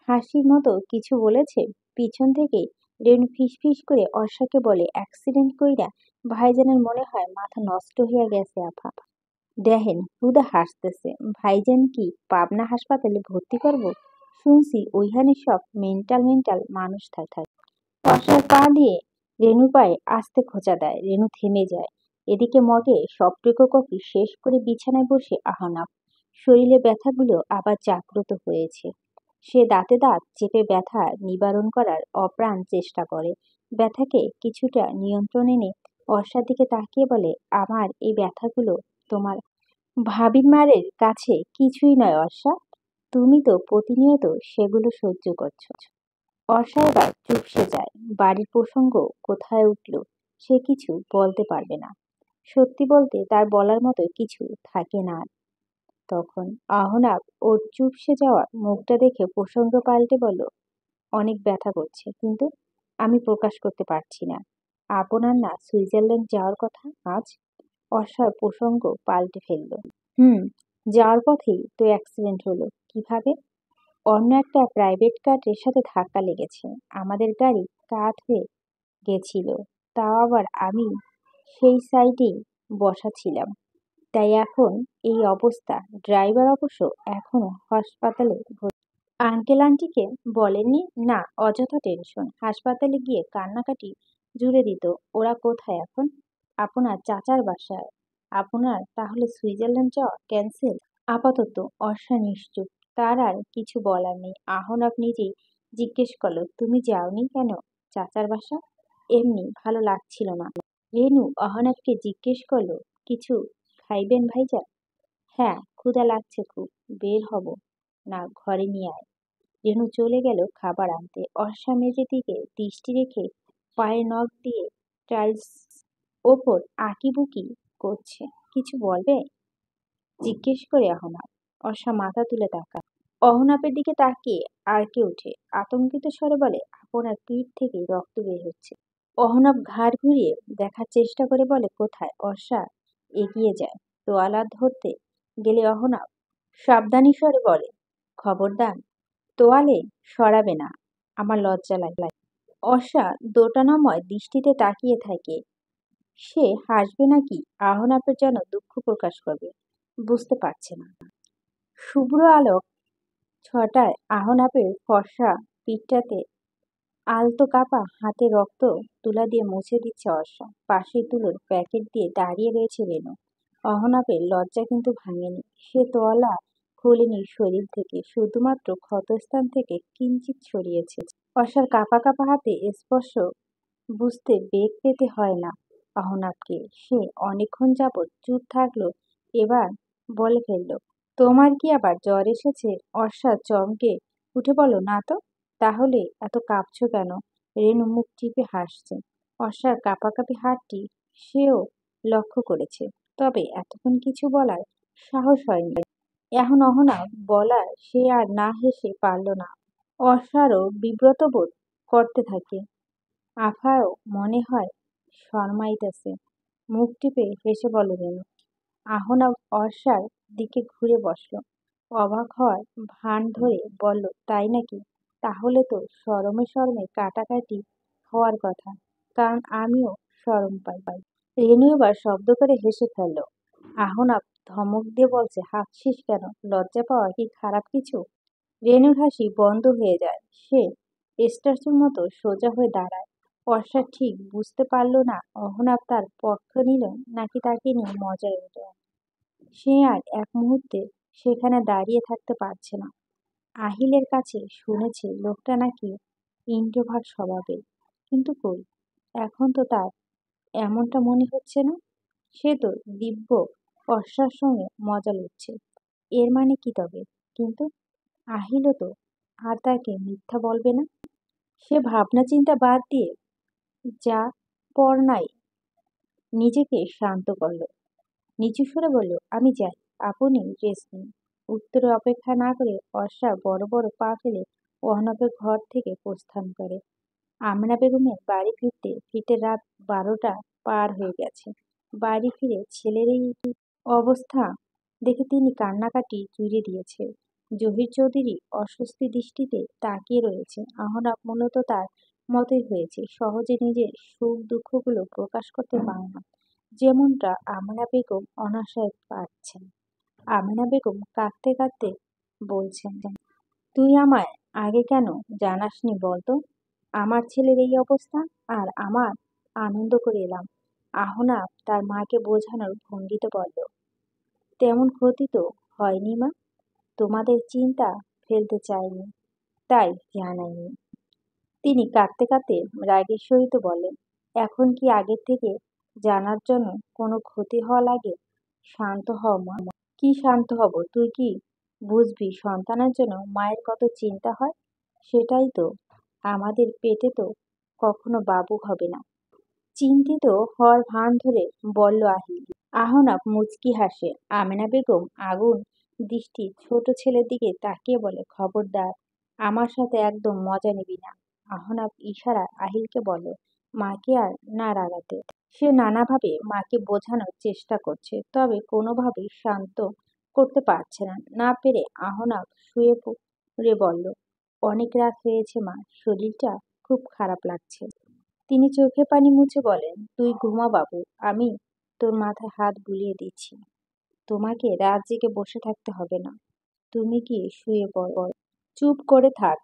হাসির মতো কিছু বলেছে? পিছন থেকে রেনু ফিসফিস করে অর্ষাকে বলে, অ্যাক্সিডেন্ট কইরা ভাইজানের মনে হয় মাথা নষ্ট হইয়া গেছে আপা। দেখেন হুদা হাসতেছে। ভাইজান কি পাবনা হাসপাতালে ভর্তি করব? শুনছি ওইখানে সব মেন্টাল মেন্টাল মানুষ থাকে। অর্ষার পা দিয়ে রেণু পায়ে আস্তে খোঁচা দেয়। রেণু থেমে যায়। এদিকে মগে সবটুকু কফি শেষ করে বিছানায় বসে আহনাফ। শরীরে ব্যথাগুলো আবার জাগ্রত হয়েছে। সে দাঁতে দাঁত চেপে ব্যথা নিবারণ করার অপ্রাণ চেষ্টা করে। ব্যথাকে কিছুটা নিয়ন্ত্রণে এনে অর্ষার দিকে তাকিয়ে বলে, আমার এই ব্যথাগুলো তোমার ভাবির মারের কাছে কিছুই নয় অর্ষা। তুমি তো প্রতিনিয়ত সেগুলো সহ্য করছো। অর্ষা এবার চুপসে যায়। বাড়ির প্রসঙ্গ কোথায় উঠল সে কিছু বলতে পারবে না। সত্যি বলতে তার বলার মতো কিছু থাকে না আর। তখন আহনাব ওর চুপসে যাওয়া মুখটা দেখে প্রসঙ্গ পাল্টে বলল, অনেক ব্যথা করছে, কিন্তু আমি প্রকাশ করতে পারছি না। আপনার না সুইজারল্যান্ড যাওয়ার কথা আজ? অর্ষার প্রসঙ্গ পাল্টে ফেলল। হুম, যাওয়ার পথেই তো অ্যাক্সিডেন্ট হলো। কিভাবে? অন্য একটা প্রাইভেট কারের সাথে ধাক্কা লেগেছে। আমাদের গাড়ি কাত হয়ে গেছিল। তাও আবার আমি সেই সাইডেই বসা ছিলাম। তাই এখন এই অবস্থা। ড্রাইভার অবশ্য এখনো হাসপাতালে ভর্তি। আঙ্কেল আন্টিকে বলেননি? না, অযথা টেনশন। হাসপাতালে গিয়ে কান্নাকাটি জুড়ে দিত। ওরা কোথায় এখন? আপনার চাচার বাসায়। আপনার তাহলে সুইজারল্যান্ড যাওয়া ক্যান্সেল? আপাতত। অর্ষা নিশ্চুপ। তার আর কিছু বলার নেই। আহনাফ নিজেই জিজ্ঞেস করলো, তুমি যাওনি কেন চাচার বাসা? এমনি ভালো লাগছিল না। রেনু আহনাফকে জিজ্ঞেস করলো, কিছু খাইবেন ভাইজান? হ্যাঁ, ক্ষুধা লাগছে খুব। বের হব না, ঘরে নিয়ে আয়। রেনু চলে গেল খাবার আনতে। অর্ষা মেঝের দিকে দৃষ্টি রেখে পায়ের নখ দিয়ে টাইলস ওপর আঁকিবুকি করছে। কিছু বলবে? জিজ্ঞেস করে অহনাফ। অর্ষা মাথা তুলে তাকায়। অহনাফের দিকে তাকিয়ে আরকে ওঠে। আতঙ্কিত স্বরে বলে, আপনার পিঠ থেকে রক্ত বের হচ্ছে। অহনাফ ঘাড় ঘুরিয়ে দেখার চেষ্টা করে বলে, কোথায়? অর্ষা এগিয়ে যায়। তোয়ালা ধরতে গেলে অহনাফ সাবধানী স্বরে বলে, খবরদার তোয়ালে সরাবে না, আমার লজ্জা লাগে। অর্ষা দোটানাময় দৃষ্টিতে তাকিয়ে থাকে। সে হাসবে নাকি আহনাফের যেন দুঃখ প্রকাশ করবে, বুঝতে পারছে না। শুভ্র আলোক ছটায় আহনাফের ফর্সা পিঠটাতে আলতো কাপা হাতে রক্ত তুলা দিয়ে মুছে দিচ্ছে অর্ষা। পাশে তুলোর প্যাকেট দিয়ে দাঁড়িয়ে রয়েছে রেনু। অহনাফের লজ্জা কিন্তু ভাঙেনি। সে তোয়ালা খোলেনি শরীর থেকে, শুধুমাত্র ক্ষতস্থান থেকে কিঞ্চিত সরিয়েছে। অর্ষার কাঁপা কাঁপা হাতে স্পর্শ বুঝতে বেগ পেতে হয় না অহনাফকে। সে অনেকক্ষণ যাবৎ চুপ থাকলো, এবার বলে ফেলল, তোমার কি আবার জ্বর এসেছে? অর্ষা চমকে উঠে বলল, না তো। তাহলে এত কাঁপছো কেন? রেনু মুখ টিপে হাসছে। অর্ষার কাঁপাকাঁপি হাতটি সেও লক্ষ্য করেছে, তবে এতক্ষণ কিছু বলার সাহস হয়নি। এখন অহনাফ বলার সে আর না হেসে পারল না। অর্ষারও বিব্রত বোধ করতে থাকে। আফাও মনে হয় শরমাইতেছে। মুখ টিপে হেসে বলল রেনু। আহনাফ অর্ষার দিকে ঘুরে বসল। অবাক হওয়ার ভান ধরে বলল, তাই নাকি? তাহলে তো শরমে শরমে কাটাকাটি হওয়ার কথা, কারণ আমিও শরম পাই। রেনু এবার শব্দ করে হেসে ফেলল। আহনাফ ধমক দিয়ে বলছে, হাসছিস কেন? লজ্জা পাওয়া কি খারাপ কিছু? রেনুর হাসি বন্ধ হয়ে যায়। সে স্ট্যাচুর মতো সোজা হয়ে দাঁড়ায়। বর্ষা ঠিক বুঝতে পারল না অহনাফ তার পক্ষ নিল নাকি তাকে নিয়ে মজায় উঠে। সে আর এক মুহূর্তে সেখানে দাঁড়িয়ে থাকতে পারছে না। আহিলের কাছে শুনেছে লোকটা নাকি ইন্ট্রোভার্ট স্বভাবের, কিন্তু কই, এখন তো তার এমনটা মনে হচ্ছে না। সে তো দিব্য অর্ষার সঙ্গে মজা লুটছে। এর মানে কি তবে? কিন্তু আহিলও তো আর তাকে মিথ্যা বলবে না। সে ভাবনা চিন্তা বাদ দিয়ে যা পড়নায় নিজেকে শান্ত করল। নিচু স্বরে বলল, আমি যাই, আপনি রেস্ট নিন। উত্তরে অপেক্ষা না করে অর্ষা বড় বড় পা ফেলে অহনবের ঘর থেকে প্রস্থান করে। আমেনা বেগমের বাড়ি ফিরতে ফিরতে রাত 12টা পার হয়ে গেছে। বাড়ি ফিরে ছেলের এই অবস্থা দেখে তিনি কান্নাকাটি জুড়ে দিয়েছে। জহির চৌধুরী অস্বস্তি দৃষ্টিতে তাকিয়ে রয়েছে। আহনাফ মূলত তার মতোই হয়েছে, সহজে নিজের সুখ দুঃখগুলো প্রকাশ করতে পারে না, যেমনটা আমেনা বেগম অনায়াসে পারছেন। আমেনা বেগম কাঁদতে কাঁদতে বলছেন, তুই আমায় আগে কেন জানাসনি বলতো? আমার ছেলের এই অবস্থা, আর আমার আনন্দ করে এলাম। আহনাফ তার মাকে বোঝানোর ভঙ্গিতে বলল, তেমন ক্ষতি তো হয়নি মা, তোমাদের চিন্তা ফেলতে চাইনি, তাই জানাইনি। তিনি কাঁদতে কাঁদতে রাগের সহিত বললেন, এখন কি আগের থেকে জানার জন্য কোনো ক্ষতি হওয়া লাগে? শান্ত হও মা। কি শান্ত হব? তুই কি বুঝবি সন্তানের জন্য মায়ের কত চিন্তা হয়? সেটাই তো, আমাদের পেটে তো কখনো বাবু হবে না। চিন্তিত হওয়ার ভান ধরে বলল আহিল। আহনাফ মুচকি হাসে। আমেনা বেগম আগুন দৃষ্টি ছোট ছেলের দিকে তাকিয়ে বলে, খবরদার, আমার সাথে একদম মজা নিবি না। আহনাফ ইশারা আহিলকে বলে, মাকে আর না রাগাতে। সে নানাভাবে মাকে বোঝানোর চেষ্টা করছে, তবে কোনোভাবেই শান্ত করতে পারছে না। না পেরে আহনাফ শুয়ে পড়ে বলল, অনেক রাত হয়েছে মা, শরীরটা খুব খারাপ লাগছে। তিনি চোখে পানি মুছে বলেন, তুই ঘুমা বাবু, আমি তোর মাথায় হাত বুলিয়ে দিচ্ছি। তোমাকে রাত জেগে বসে থাকতে হবে না, তুমি গিয়ে শুয়ে পড়। চুপ করে থাক,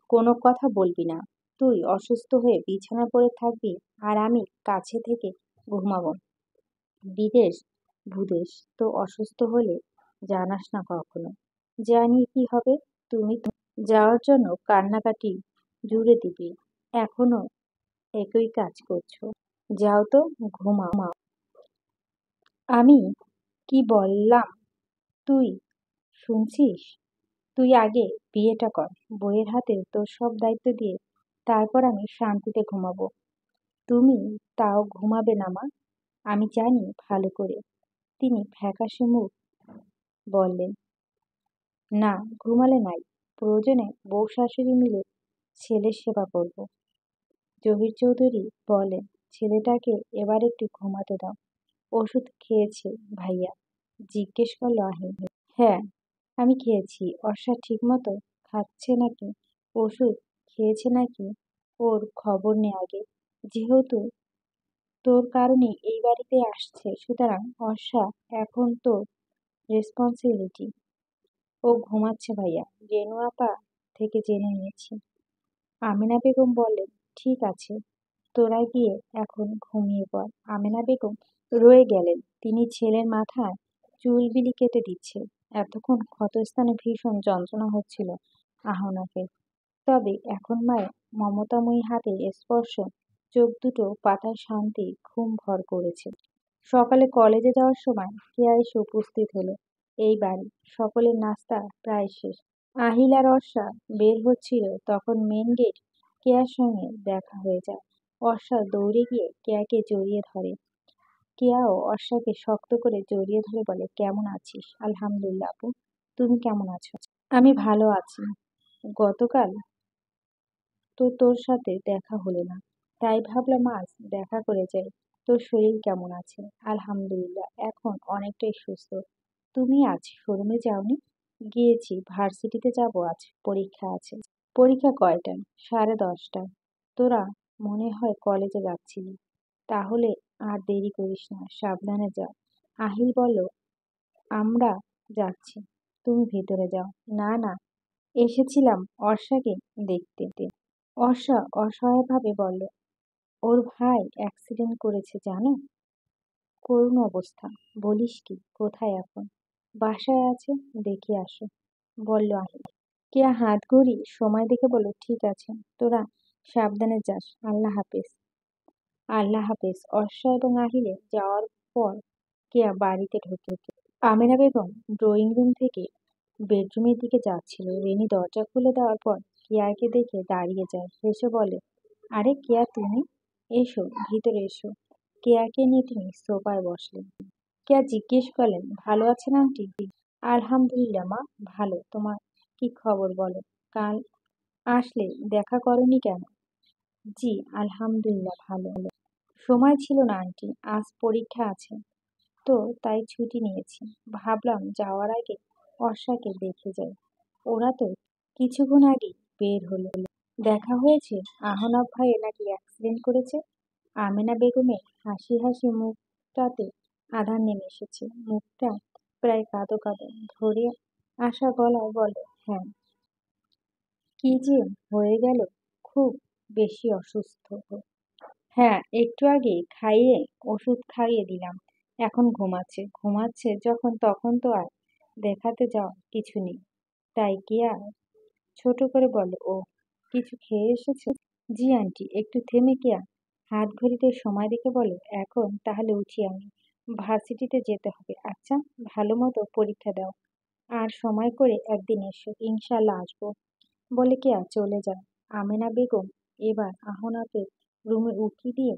কোনো কথা বলবি না। তুই অসুস্থ হয়ে বিছানা পড়ে থাকবি, আর আমি কাছে থেকে ঘুমাবো। বিদেশ ভূদেশ তো অসুস্থ হলে জানাস না কখনো। জানি কি হবে, তুমি তো যাওয়ার জন্য কান্নাকাটি জুড়ে দিবি। এখনো একই কাজ করছো। যাও তো, ঘুমাও। আমি কি বললাম তুই শুনছিস? তুই আগে বিয়েটা কর, বইয়ের হাতে তোর সব দায়িত্ব দিয়ে তারপর আমি শান্তিতে ঘুমাবো। তুমি তাও ঘুমাবে না মা, আমি জানি ভালো করে। তিনি ফ্যাকাশে মুখ বললেন, না, ঘুমালে নাই, প্রয়োজনে বউ শাশুড়ি মিলে ছেলের সেবা করব। জহির চৌধুরী বলেন, ছেলেটাকে এবার একটু ঘুমাতে দাও। ওষুধ খেয়েছে ভাইয়া? জিজ্ঞেস করলো আহিল। হ্যাঁ, আমি খেয়েছি। অর্ষা ঠিক মতো খাচ্ছে নাকি? ওষুধ খেয়েছে নাকি? ওর খবর নে আগে। যেহেতু তোর কারণে এই বাড়িতে আসছে, সুতরাং অর্ষা এখন তোর রেসপন্সিবিলিটি। ও ঘুমাচ্ছে ভাইয়া, রেনু আপা থেকে জেনে নিয়েছি। আমিনা বেগম বললেন, ঠিক আছে, তোরা গিয়ে এখন ঘুমিয়ে পড়। আমেনা বেগম রয়ে গেলেন। তিনি ছেলের মাথায় চুলবিলি কেটে দিচ্ছে। এতক্ষণ ক্ষতস্থানে ভীষণ যন্ত্রণা হচ্ছিল আহনাফের, তবে এখন মায়ের মমতাময়ী হাতের স্পর্শ, চোখ দুটো পাতায় শান্তি ঘুম ভর করেছে। সকালে কলেজে যাওয়ার সময় কেয়া এসে উপস্থিত হলো। এই বাড়ি সকলের নাস্তা প্রায় শেষ। আহিল আর অর্ষা বের হচ্ছিল, তখন মেন গেট কেয়ার সঙ্গে দেখা হয়ে যায়। অর্ষা দৌড়ে গিয়ে কেয়াকে জড়িয়ে ধরে। কেয়াও অর্ষাকে শক্ত করে জড়িয়ে ধরে বলে, কেমন আছিস? আলহামদুলিল্লাহ আপু, তুমি কেমন আছো? আমি ভালো আছি। গতকাল তো তোর সাথে দেখা হলো না, তাই ভাবলাম আজ দেখা করে যাই। তোর শরীর কেমন আছে? আলহামদুলিল্লাহ, এখন অনেকটাই সুস্থ। তুমি আজ শোরুমে যাওনি? গিয়েছি, ভার্সিটিতে যাব, আজ পরীক্ষা আছে। পরীক্ষা কয়টায়? 10:30টায়। তোরা মনে হয় কলেজে যাচ্ছিলি, তাহলে আর দেরি করিস না, সাবধানে যা। আহিল বলল, আমরা যাচ্ছি, তুমি ভেতরে যাও। না না, এসেছিলাম অর্ষাকে দেখতে। অর্ষা অসহায়ভাবে বলল, ওর ভাই অ্যাক্সিডেন্ট করেছে জানো? করুণ অবস্থা। বলিস কি? কোথায় এখন? বাসায় আছে, দেখে আসো, বলল আহিল। কেয়া হাত ঘড়ি সময় দেখে বলল, ঠিক আছে, তোরা সাবধানে যাস। আল্লাহ হাফেজ। আল্লাহ হাফেজ। অর্ষা এবং আহিলের যাওয়ার পর কেয়া বাড়িতে ঢোকে। আমেনা বেগম ড্রয়িং রুম থেকে বেডরুমের দিকে যাচ্ছিল। রেনি দরজা খুলে দেওয়ার পর কেয়াকে দেখে দাঁড়িয়ে যায়, হেসে বলে, আরে কেয়া তুমি? এসো, ভিতরে এসো। কেয়াকে নিয়ে তিনি সোফায় বসলেন। কেয়া জিজ্ঞেস করলেন, ভালো আছেন আন্টি? আলহামদুলিল্লাহ মা, ভালো। তোমার কি খবর বলো? কাল আসলে, দেখা করনি কেন? জি আলহামদুলিল্লাহ ভালো। সময় ছিল না আন্টি, আজ পরীক্ষা আছে, তো তাই ছুটি নিয়েছি। ভাবলাম যাওয়ার আগে অর্ষাকে দেখে যাই। ওরা তো কিছুক্ষণ আগেই বের হলো। দেখা হয়েছে আহনাফ ভাইয়ের নাকি অ্যাক্সিডেন্ট করেছে? আমেনা বেগমের হাসি হাসি মুখটাতে আধার নেমে এসেছে। মুখটা প্রায় কাঁদো কাঁদো ধরে আসা গলায় বলে, হ্যাঁ, কি যে হয়ে গেল, খুব বেশি অসুস্থ। হ্যাঁ, একটু আগে খাইয়ে ওষুধ খাইয়ে দিলাম। এখন ঘুমাচ্ছে। ঘুমাচ্ছে যখন তখন তো আর দেখাতে যাওয়ার কিছু নেই। তাই কি আর? ছোট করে বলে ও। কিছু খেয়ে এসেছে? জি আন্টি। একটু থেমে কেয়া হাত ঘড়িতে সময় দেখে বলে, এখন তাহলে উঠি আমি। ভার্সিটিতে যেতে হবে। আচ্ছা, ভালো মতো পরীক্ষা দাও। আর সময় করে একদিন এসো, ইনশাল্লাহ আসবো। বলে কেয়া চলে যায়। আমেনা বেগম এবার আহনাফের রুমে উঁকি দিয়ে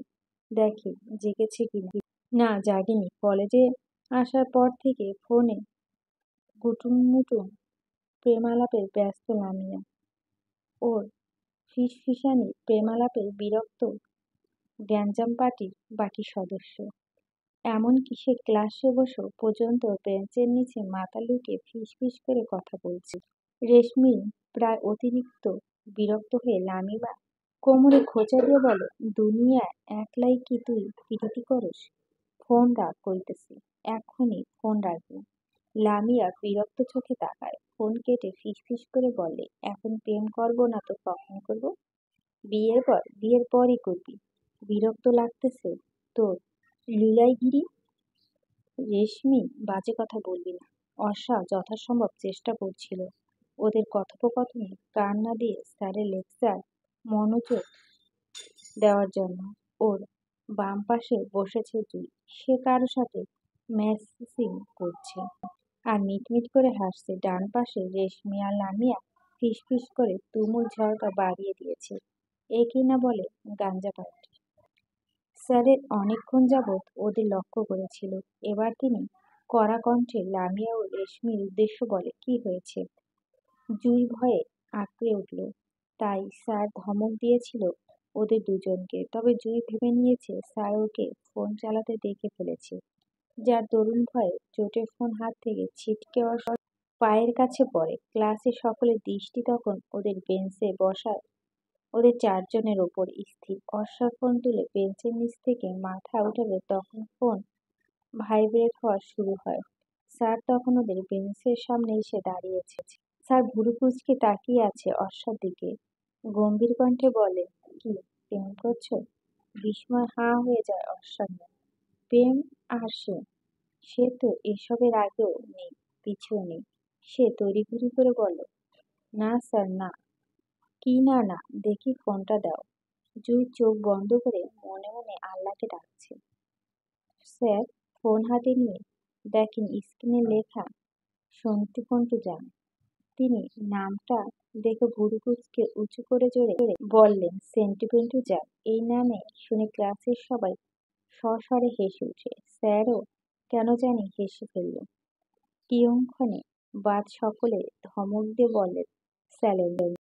দেখে জেগেছে কিনা। না, জাগেনি। কলেজে আসার পর থেকে ফোনে গুটুম প্রেমালাপে ব্যস্ত লামিয়া। ওর ফিসফিসানি প্রেমালাপে বিরক্ত গ্যাঞ্জাম পার্টির বাকি সদস্য। এমনকি সে ক্লাসে বসেও পর্যন্ত বেঞ্চের নিচে মাথা লুকিয়ে ফিসফিস করে কথা বলছে। রেশমি প্রায় অতিরিক্ত বিরক্ত হয়ে লামিবা কোমরে খোঁচা দিয়ে বলে, দুনিয়া একলাই কি তুই প্রীতি করস? ফোন রাখ কইতেছি, এক্ষুনি ফোন রাখবি। লামিয়া বিরক্ত চোখে তাকায়, ফোন কেটে ফিসফিস করে বলে, এখন প্রেম করবো না তো কখন করবো? বিয়ের পর? বিয়ের পরই করবি। বিরক্ত লাগতেছে তোর লীলাইগিরি? রেশমি, বাজে কথা বলবি না। অর্ষা যথাসম্ভব চেষ্টা করছিল ওদের কথোপকথনে কান না দিয়ে স্যারের লেকচার মনোযোগ দেওয়ার জন্য। ওর বাম পাশে বসেছে জুই। সে কারো সাথে মেসেজিং করছে আর মিটমিট করে হাসছে। ডান পাশে রেশমি আর লামিয়া ফিসফিস করে তুমুল ঝড়কা বাড়িয়ে দিয়েছে। একেই না বলে গাঞ্জা পার্টি। স্যারের অনেকক্ষণ যাবৎ ওদের লক্ষ্য করেছিল। এবার তিনি কড়া কণ্ঠে লামিয়া ও রেশমির উদ্দেশ্য বলে, কি হয়েছে? জুই ভয়ে আঁকড়ে উঠল। তাই স্যার ধমক দিয়েছিল ওদের দুজনকে। তবে জুই ভেবে নিয়েছে স্যার ওকে ফোন চালাতে দেখে ফেলেছে, যার দরুন ভয়ে চোটে ফোন হাত থেকে ছিটকে ওর পায়ের কাছে পড়ে। ক্লাসে সকলের দৃষ্টি তখন ওদের বেঞ্চে বসা ওদের চারজনের ওপর স্থির। অর্ষা ফোন তুলে বেঞ্চের নিচ থেকে মাথা উঠাবে তখন ফোন ভাইব্রেট হওয়া শুরু হয়। স্যার তখন ওদের বেঞ্চের সামনে এসে দাঁড়িয়েছে। স্যার ভুরু কুঁচকে তাকিয়ে আছে অর্ষার দিকে। গম্ভীর কণ্ঠে বলে, কি প্রেম করছো? বিস্ময় হাঁ হয়ে যায় অর্ষার মন। প্রেম? আর সে? সে তো এসবের আগেও নেই, পিছেও নেই। সে তড়িঘড়ি করে বলল, না স্যার না। কি না না? দেখি ফোনটা দাও। জুই চোখ বন্ধ করে মনে মনে আল্লাহকে ডাকছে। স্যার ফোন হাতে নিয়ে দেখেন স্ক্রিনে লেখা সন্টু যান। তিনি নামটা দেখে ভুরু কুঁচকে উঁচু করে জোরে বললেন, সেন্টিমেন্টু যান। এই নামে শুনে ক্লাসের সবাই সস্বরে হেসে উঠে। স্যারও কেন জানি হেসে ফেলল। কিয়ৎক্ষণে বাদ সকলে ধমক দিয়ে বললেন, স্যালেন্ডার।